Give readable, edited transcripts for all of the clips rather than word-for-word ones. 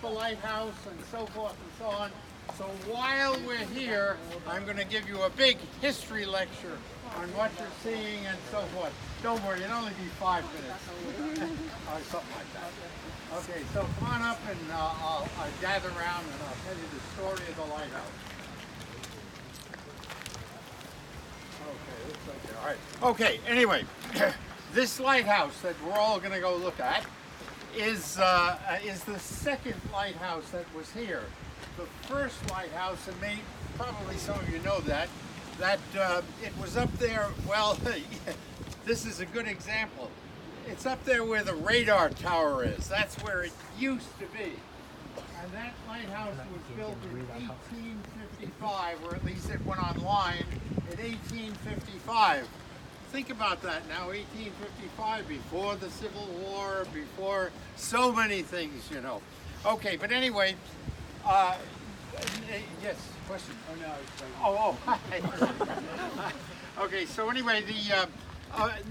the lighthouse and so forth and so on. So while we're here, I'm going to give you a big history lecture on what you're seeing and so forth. Don't worry, it'll only be 5 minutes or something like that. Okay, so come on up and I'll gather around and I'll tell you the story of the lighthouse. Okay, looks like there. All right. Okay, anyway, this lighthouse that we're all going to go look at is the second lighthouse that was here. The first lighthouse, and probably some of you know that it was up there, well, this is a good example. It's up there where the radar tower is. That's where it used to be. And that lighthouse was built in 1855, or at least it went online in 1855. Think about that now, 1855, before the Civil War, before so many things, you know. Okay, but anyway, yes, question? Oh, no. Okay, so anyway,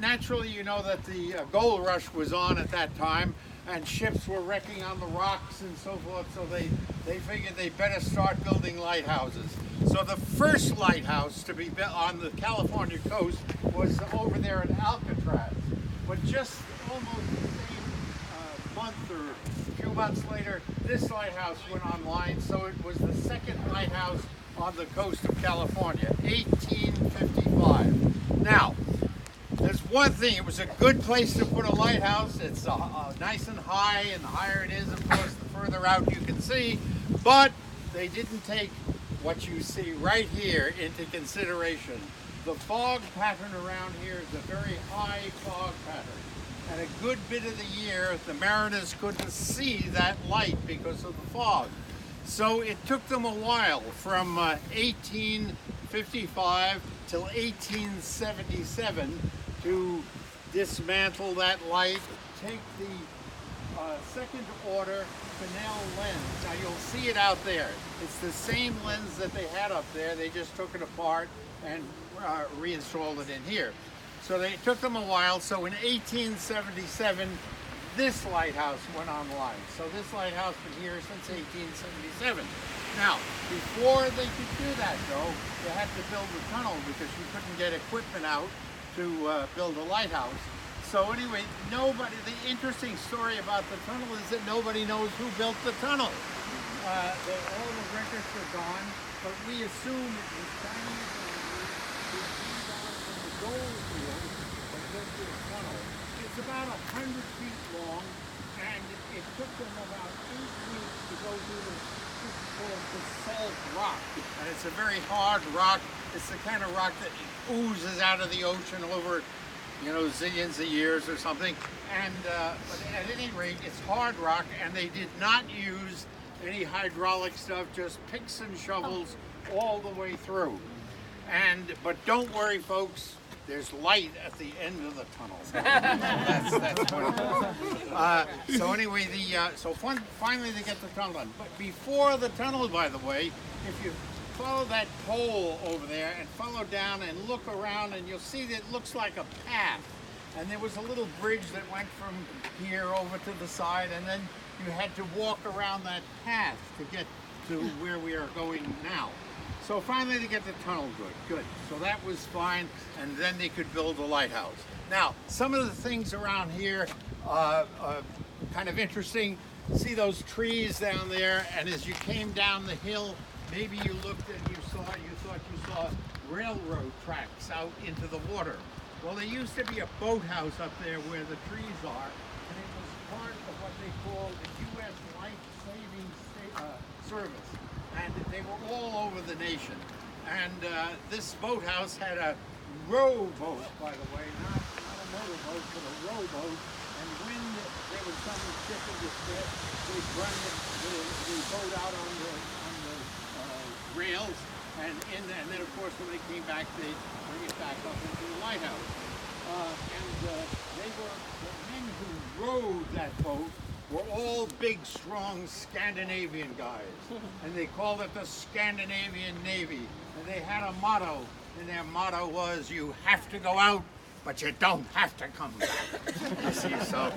naturally you know that the gold rush was on at that time, and ships were wrecking on the rocks and so forth, so they figured they better start building lighthouses. So the first lighthouse to be built on the California coast was over there at Alcatraz. But just almost the same month or a few months later, this lighthouse went online, so it was the second lighthouse on the coast of California, 1855. Now, there's one thing, it was a good place to put a lighthouse. It's nice and high, and the higher it is, of course, the further out you can see, but they didn't take what you see right here into consideration. The fog pattern around here is a very high fog pattern, and a good bit of the year the mariners couldn't see that light because of the fog. So it took them a while, from 1855 till 1877, to dismantle that light, take the second order Fresnel lens. Now you'll see it out there. It's the same lens that they had up there. They just took it apart and reinstalled it in here. So it took them a while. So in 1877, this lighthouse went online. So this lighthouse has been here since 1877. Now, before they could do that though, they had to build a tunnel because you couldn't get equipment out to build a lighthouse. So anyway, the interesting story about the tunnel is that nobody knows who built the tunnel. All the records are gone, but we assume it was Chinese who came down from the gold field and built this tunnel. It's about 100 feet long, and it took them about 8 weeks to go through this called basalt rock. And it's a very hard rock. It's the kind of rock that oozes out of the ocean over, you know, zillions of years or something. And but at any rate, it's hard rock, and they did not use any hydraulic stuff, just picks and shovels all the way through. But don't worry, folks. There's light at the end of the tunnel. That's what it is. So anyway, finally they get the tunnel done. But before the tunnel, by the way, if you follow that pole over there and follow down and look around, and you'll see that it looks like a path. And there was a little bridge that went from here over to the side, and then you had to walk around that path to get to where we are going now. So finally they get the tunnel good. So that was fine, and then they could build a lighthouse. Now, some of the things around here are kind of interesting. See those trees down there, and as you came down the hill, maybe you looked and you thought you saw railroad tracks out into the water. Well, there used to be a boathouse up there where the trees are, and it was part of what they called the U.S. Life-Saving Service. And they were all over the nation. And this boathouse had a rowboat, by the way, not a motorboat, but a rowboat. And when there was some ship in distress, they'd run the boat out on the rails, and then of course when they came back, they'd bring it back up into the lighthouse. They were the men who rowed that boat were all big, strong Scandinavian guys. And they called it the Scandinavian Navy. And they had a motto, and their motto was, you have to go out, but you don't have to come back. You see, so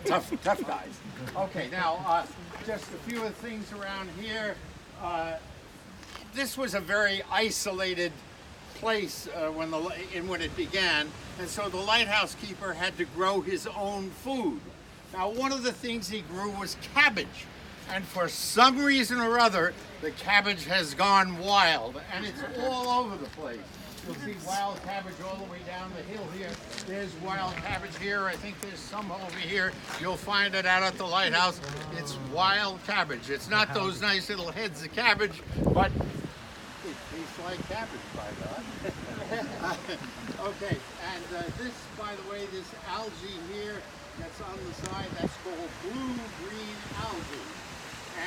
tough guys. Okay, now, just a few of the things around here. This was a very isolated place when it began, and so the lighthouse keeper had to grow his own food. Now, one of the things he grew was cabbage, and for some reason or other, the cabbage has gone wild, and it's all over the place. You'll see wild cabbage all the way down the hill here. There's wild cabbage here. I think there's some over here. You'll find it out at the lighthouse. It's wild cabbage. It's not those nice little heads of cabbage, but it tastes like cabbage, by God. Okay, and this, by the way, this algae here that's on the side, that's called blue-green algae.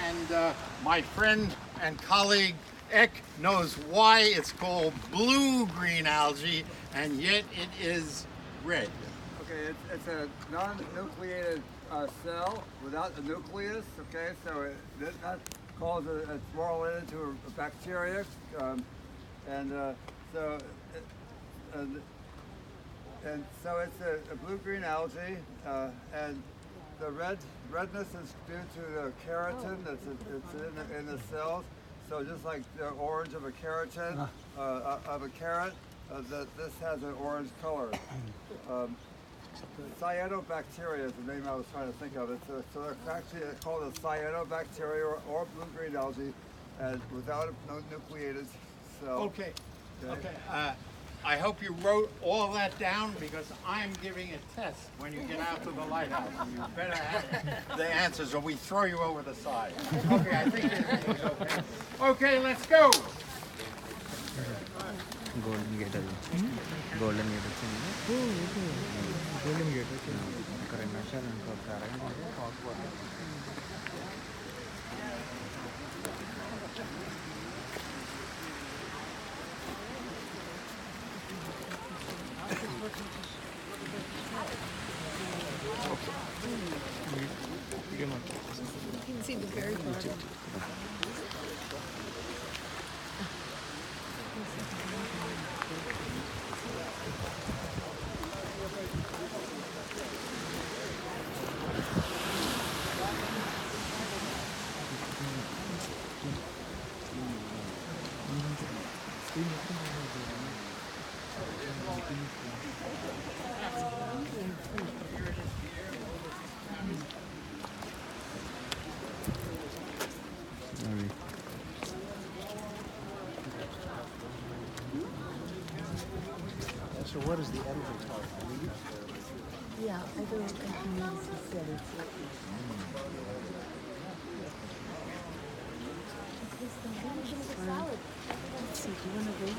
And my friend and colleague Eck knows why it's called blue-green algae, and yet it is red. Okay, it's a non-nucleated cell without a nucleus. Okay, so that causes it's more related to a bacteria, so it's a blue-green algae, and the redness is due to the keratin that's in the cells. So just like the orange of a keratin of a carrot, this has an orange color. Cyanobacteria is the name I was trying to think of. So it's actually called a cyanobacteria or blue-green algae, and without no nucleated cell. Okay. I hope you wrote all that down, because I'm giving a test when you get out to the lighthouse. You better have the answers or we throw you over the side. Okay, I think it's okay. Okay, let's go. Golden gate. Golden gate. Golden gate. You can see the very bottom. So what is the editing part? Yeah, I don't think he said it. Let's see, do you want to wait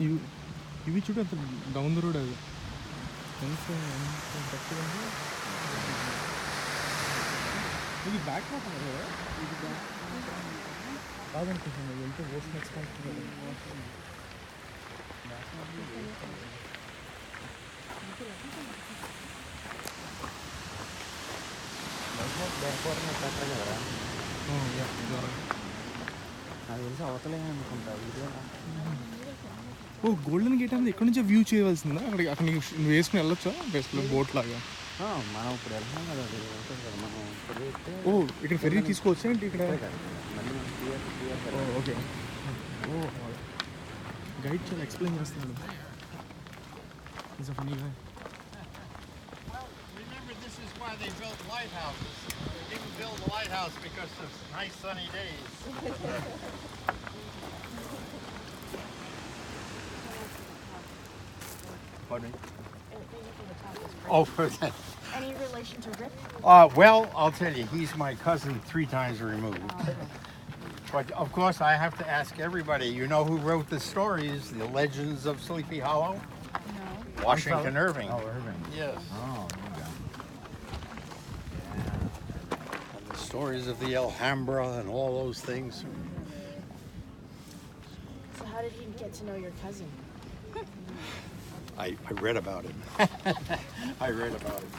ఇవి చూడు అంత down the road అది ఎంత గట్టిగా ఉంది. ఇది back water కదా, ఇది కాదనుకుంటున్నాను. ఇది ఎంత ఓషన్ ఎక్స్పాన్షన్ బ్యాక్ వాటర్ పెట్టాలి కదా. నాకు తెలిసి అవతలే అనుకుంటా. ఓ గోల్డెన్ గేట్ అనేది ఎక్కడి నుంచో వ్యూ చేయవలసిందా? అక్కడ నువ్వు వేసుకుని వెళ్ళొచ్చా బెస్ట్లో బోట్ లాగా? మనం ఇప్పుడు వెళ్తున్నాం కదా, అది వెళ్తాం కదా మనం ఇప్పుడు. ఓ ఇక్కడ ఫెర్రీ తీసుకోవచ్చా ఏంటి ఇక్కడ? ఓకే. ఓ గైడ్ చాలా ఎక్స్ప్లెయిన్ చేస్తున్నాడు. It's a funny guy. Remember, this is why they built lighthouses. They didn't build a lighthouse because of nice sunny days. Pardon me? Oh, for that. Any relation to Rip? Well, I'll tell you, he's my cousin 3 times removed. But of course, I have to ask everybody. You know who wrote the stories, the legends of Sleepy Hollow? No. Washington Irving. Oh, Irving. Yes. Oh, okay. And the stories of the Alhambra and all those things. So how did he get to know your cousin? I read about it. I read about it.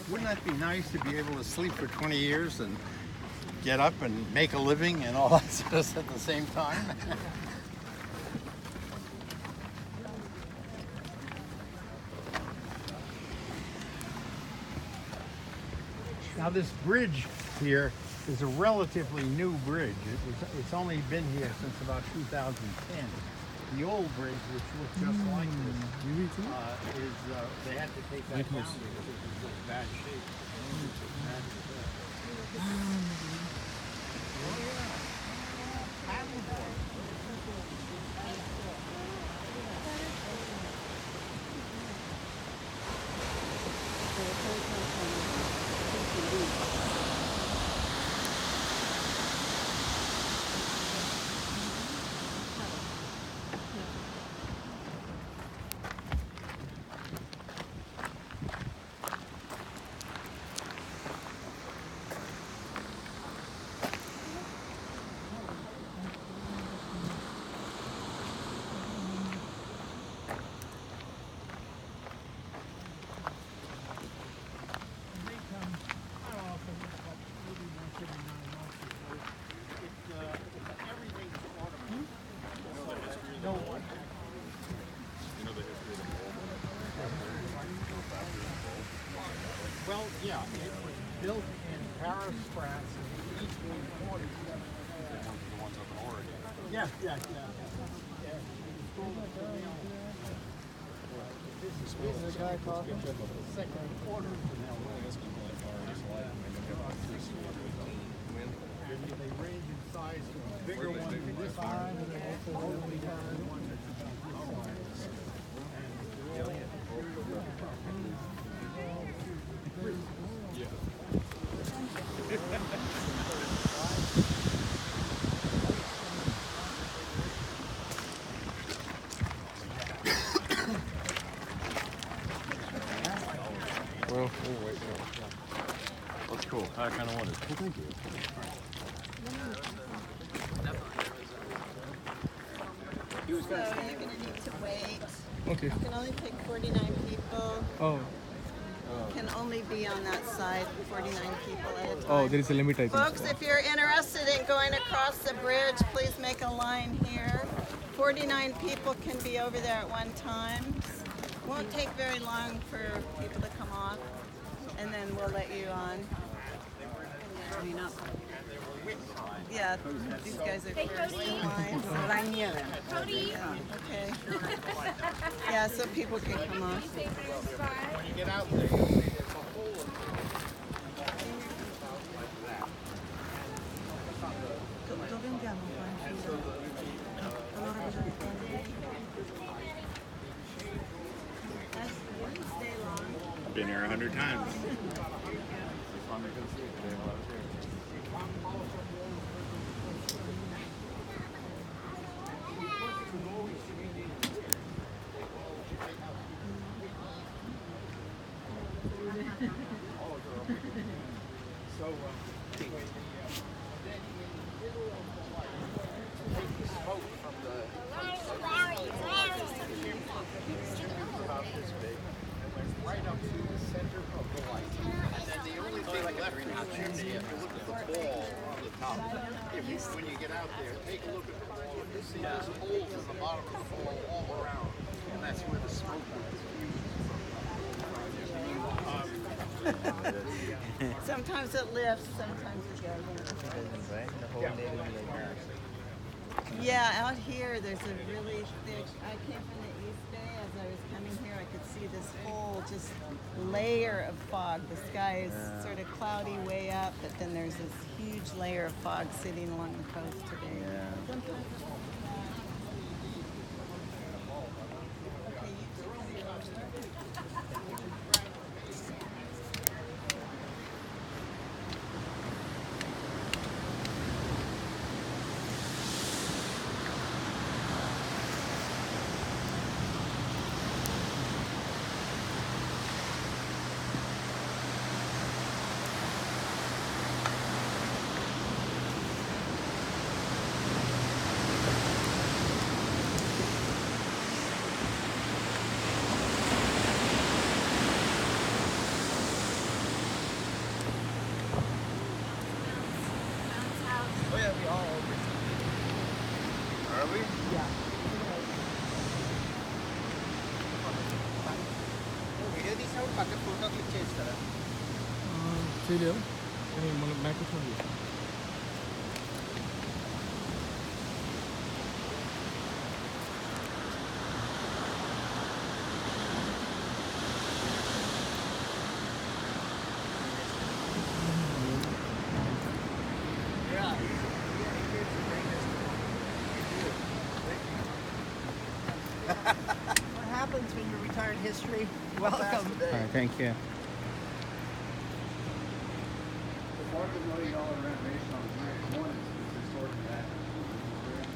Wouldn't that be nice to be able to sleep for 20 years and get up and make a living and all that stuff at the same time? Now this bridge here is a relatively new bridge. It's only been here since about 2010. The old bridge, which looked just like this, they had to take that down because it was in bad shape. Well, yeah, it was built in Paris, France, in the 1840s. The ones up in Oregon. Yeah. This is the guy talking. Second quarter. They range in size from a bigger one to this size, and then also really large one that's about this size. That's cool. I kind of wanted. Well, thank you. So you're going to need to wait. Okay. You can only take 49 people. Oh, Can only be on that side, 49 people at a time. oh, there is a limit, I think. Folks, if you're interested in going across the bridge, please make a line here. 49 people can be over there at one time. Won't take very long for people to come off, and then we'll let you on. Yeah, these guys are first in line. Cody. Yeah, okay. Yeah, so people can come off. When you get out there, you'll see there's a hole in I've been here 100 times. when you get out there, take a look at the fall. You see there's holes in the bottom of the fall all around, and that's where the smoke would diffuse. Sometimes it lifts, sometimes it doesn't. Yeah, out here there's a really thick, I came from the East Bay. As I was coming here, I could see this whole just layer of fog. The sky is sort of cloudy way up, but then there's this huge layer of fog sitting along the coast today. Sometimes it's okay, you two can be Video? Ini microphone dulu. What happens when you're retired history? Welcome. Alright, thank you. $250 million renovation on the Bridge. One is historic that.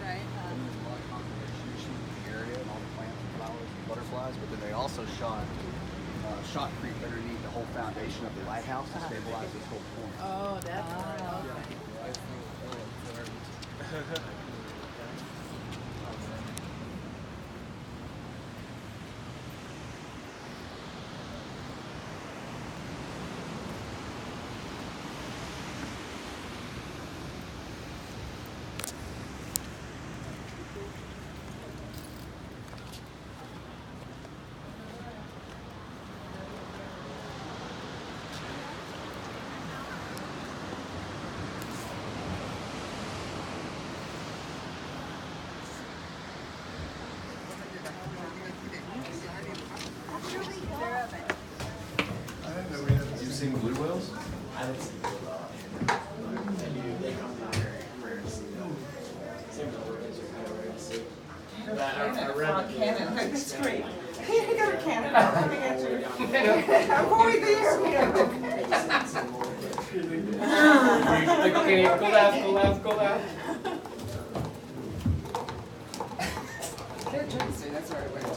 right. There's a lot of conservation issues in the area and all the plants and flowers and butterflies, but then they also shot shotcrete underneath the whole foundation of the lighthouse to stabilize this whole point. Oh, that's right. Okay. You've seen blue whales? Canada, that's great. You go to Canada, I'm coming at you. I'm going there. Okay, go left, go left, go left. That's where I went to.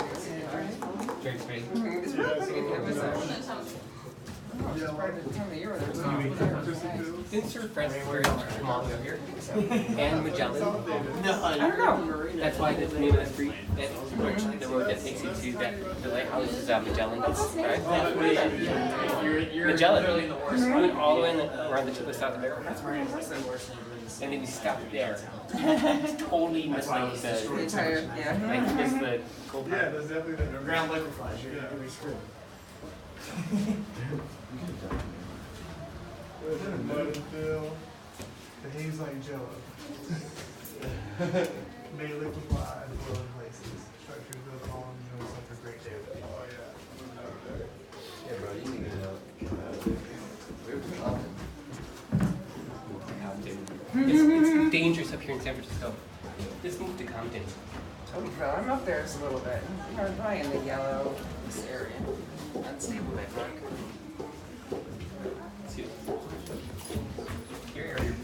Straight space. It's real pretty. It was part of the time of year where there's Didn't Sir Francis come all the way up here? And Magellan? I don't know. That's why the name of the street, the road that takes you to the lighthouse is Magellan, right? Magellan, went all the way around the tip of South America. And then we stopped there. Totally missed like The entire, yeah. like missed the gold. Yeah, there's definitely the ground liquefies. You're gonna be screwed. Mud and fill, the haze like jello. May liquefy, flow in places. Structures built on, you know, such a great day. Oh yeah. Yeah, bro, you need to know. It's dangerous up here in San Francisco. Just move to Compton. I'm up there just a little bit. I'm probably in the yellow, this area. Unstable bedrock. See, your area is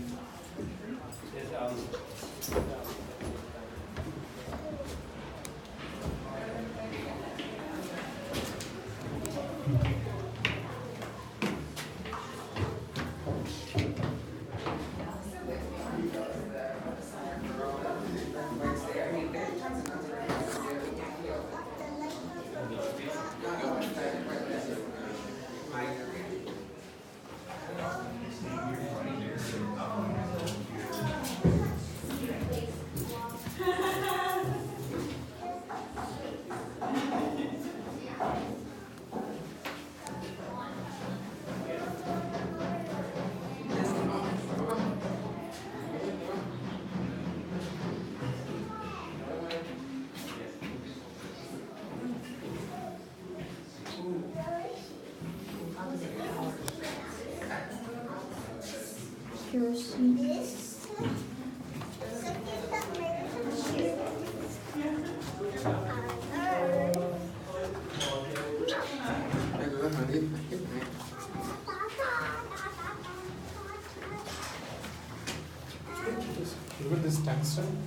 With this tungsten.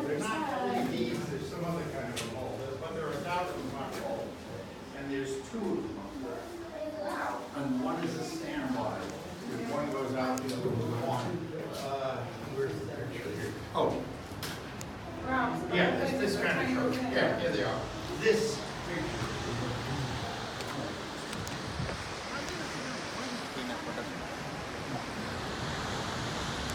They're not LEDs, there's some other kind of a bulb, but there are 1,000 bulbs, and there's 2 of them. And one is a standby. If one goes out, the other will go on. Where's the picture here? Oh. Yeah, this kind of shows. Yeah, here they are. This picture